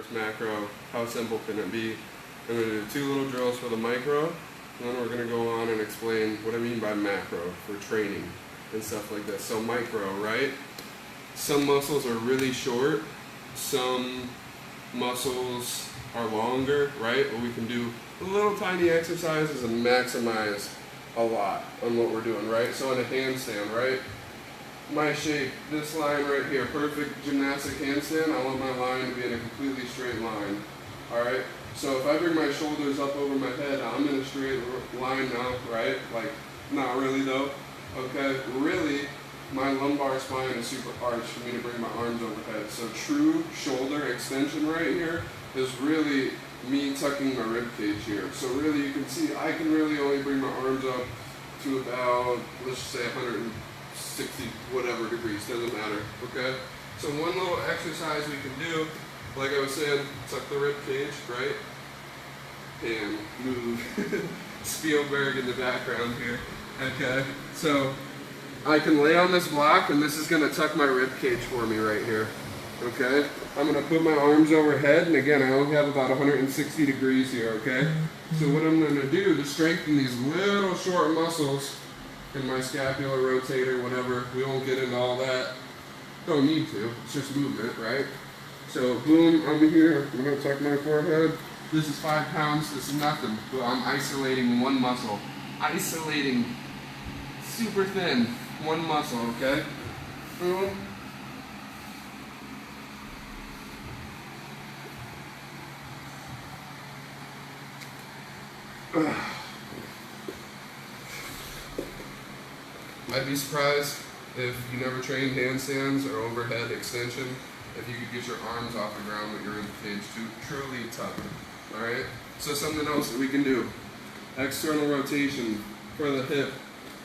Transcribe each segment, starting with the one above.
versus macro, how simple can it be? I'm going to do 2 little drills for the micro, and then we're going to go on and explain what I mean by macro for training and stuff like this. So micro, right? Some muscles are really short, some muscles are longer, right? But we can do little tiny exercises and maximize a lot on what we're doing, right? So in a handstand, right? My shape, this line right here, perfect gymnastic handstand, I want my line to be in a completely straight line, all right? So if I bring my shoulders up over my head, I'm in a straight line now, right? Like, not really though, okay? Really, my lumbar spine is super arched for me to bring my arms overhead. So true shoulder extension right here is really me tucking my rib cage here. So really you can see I can really only bring my arms up to about, let's just say 160 whatever degrees, doesn't matter, okay? So one little exercise we can do, like I was saying, tuck the rib cage, right? And move. Spielberg in the background here, okay? So I can lay on this block and this is gonna tuck my rib cage for me right here, okay? I'm gonna put my arms overhead, and again, I only have about 160 degrees here, okay? So what I'm gonna do to strengthen these little short muscles in my scapular rotator, whatever, we won't get into all that. Don't need to, it's just movement, right? So boom, I'm here, I'm gonna tuck my forehead. This is 5 pounds, this is nothing, but I'm isolating one muscle. Isolating, super thin, one muscle, okay? Boom. I'd be surprised if you never trained handstands or overhead extension, if you could get your arms off the ground with your rib cage truly tucked. Alright? So something else that we can do. External rotation for the hip.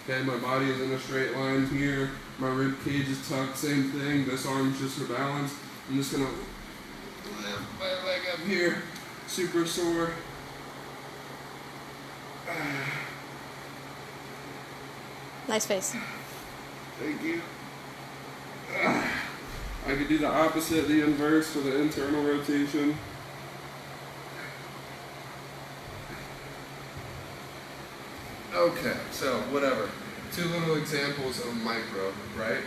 Okay, my body is in a straight line here. My rib cage is tucked, same thing. This arm's just for balance. I'm just gonna lift my leg up here. Super sore. Nice face. Thank you. I could do the opposite, the inverse for the internal rotation. Okay, so whatever. 2 little examples of micro, right?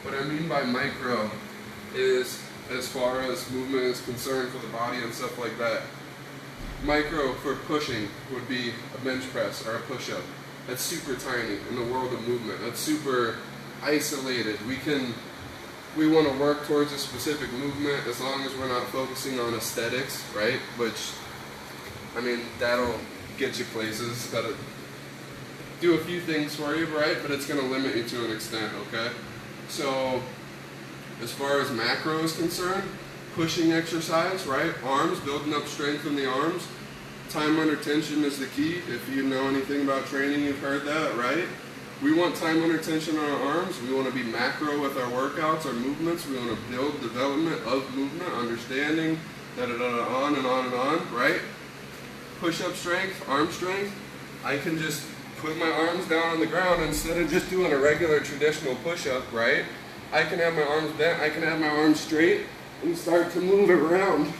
What I mean by micro is as far as movement is concerned for the body and stuff like that. Micro for pushing would be a bench press or a push-up. That's super tiny in the world of movement. That's super isolated. We want to work towards a specific movement as long as we're not focusing on aesthetics, right? Which, I mean, that'll get you places. That'll do a few things for you, right? But it's going to limit you to an extent, okay? So, as far as macro is concerned, pushing exercise, right? Arms, building up strength in the arms. Time under tension is the key. If you know anything about training, you've heard that, right? We want time under tension on our arms. We want to be macro with our workouts, our movements. We want to build development of movement, understanding, on and on and on, right? Push-up strength, arm strength. I can just put my arms down on the ground instead of just doing a regular traditional push-up, right? I can have my arms bent, I can have my arms straight and start to move it around.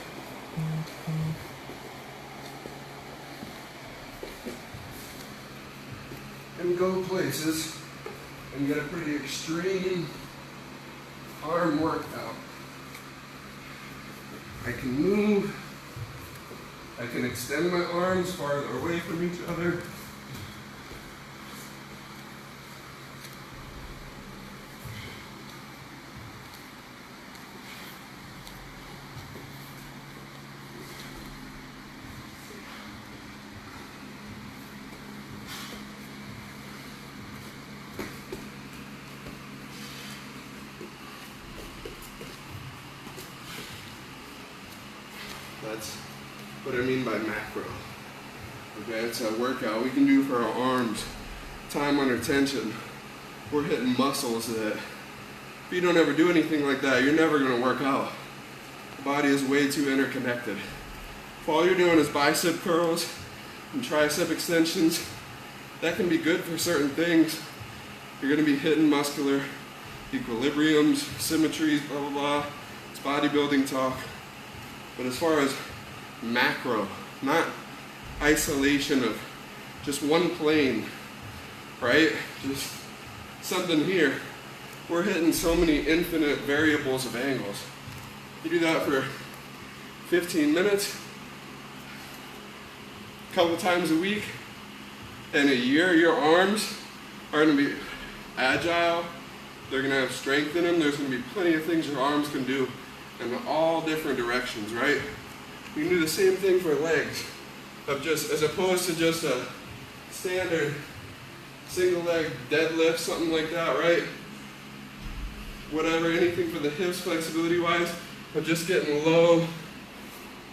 And go places and get a pretty extreme arm workout. I can move, I can extend my arms farther away from each other. That's what I mean by macro. Okay, it's a workout we can do for our arms. Time under tension. We're hitting muscles that if you don't ever do anything like that, you're never going to work out. The body is way too interconnected. If all you're doing is bicep curls and tricep extensions, that can be good for certain things. You're going to be hitting muscular equilibriums, symmetries, blah, blah, blah. It's bodybuilding talk. But as far as macro, not isolation of just one plane, right? Just something here. We're hitting so many infinite variables of angles. You do that for 15 minutes, a couple times a week, in a year, your arms are going to be agile. They're going to have strength in them. There's going to be plenty of things your arms can do in all different directions, right? You can do the same thing for legs, of just, as opposed to just a standard single leg deadlift, something like that, right? Whatever, anything for the hips flexibility wise, of just getting low,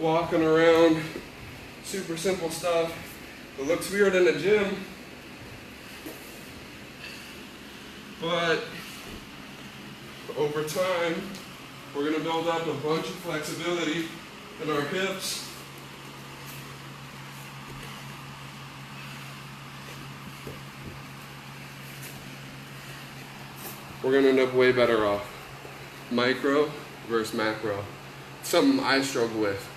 walking around, super simple stuff. It looks weird in the gym, but over time, we're going to build up a bunch of flexibility in our hips. We're going to end up way better off. Micro versus macro. It's something I struggle with.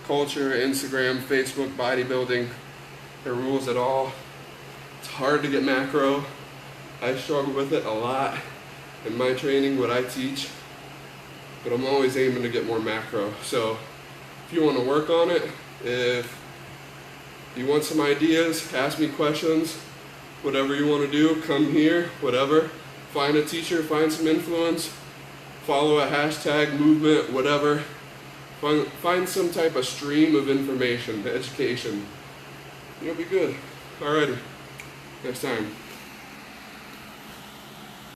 Culture, Instagram, Facebook, bodybuilding, the rules at all. It's hard to get macro. I struggle with it a lot in my training, what I teach, but I'm always aiming to get more macro. So if you want to work on it, if you want some ideas, ask me questions, whatever you want to do, come here, whatever. Find a teacher, find some influence, follow a hashtag, movement, whatever. Find some type of stream of information, education. You'll be good. Alrighty, next time.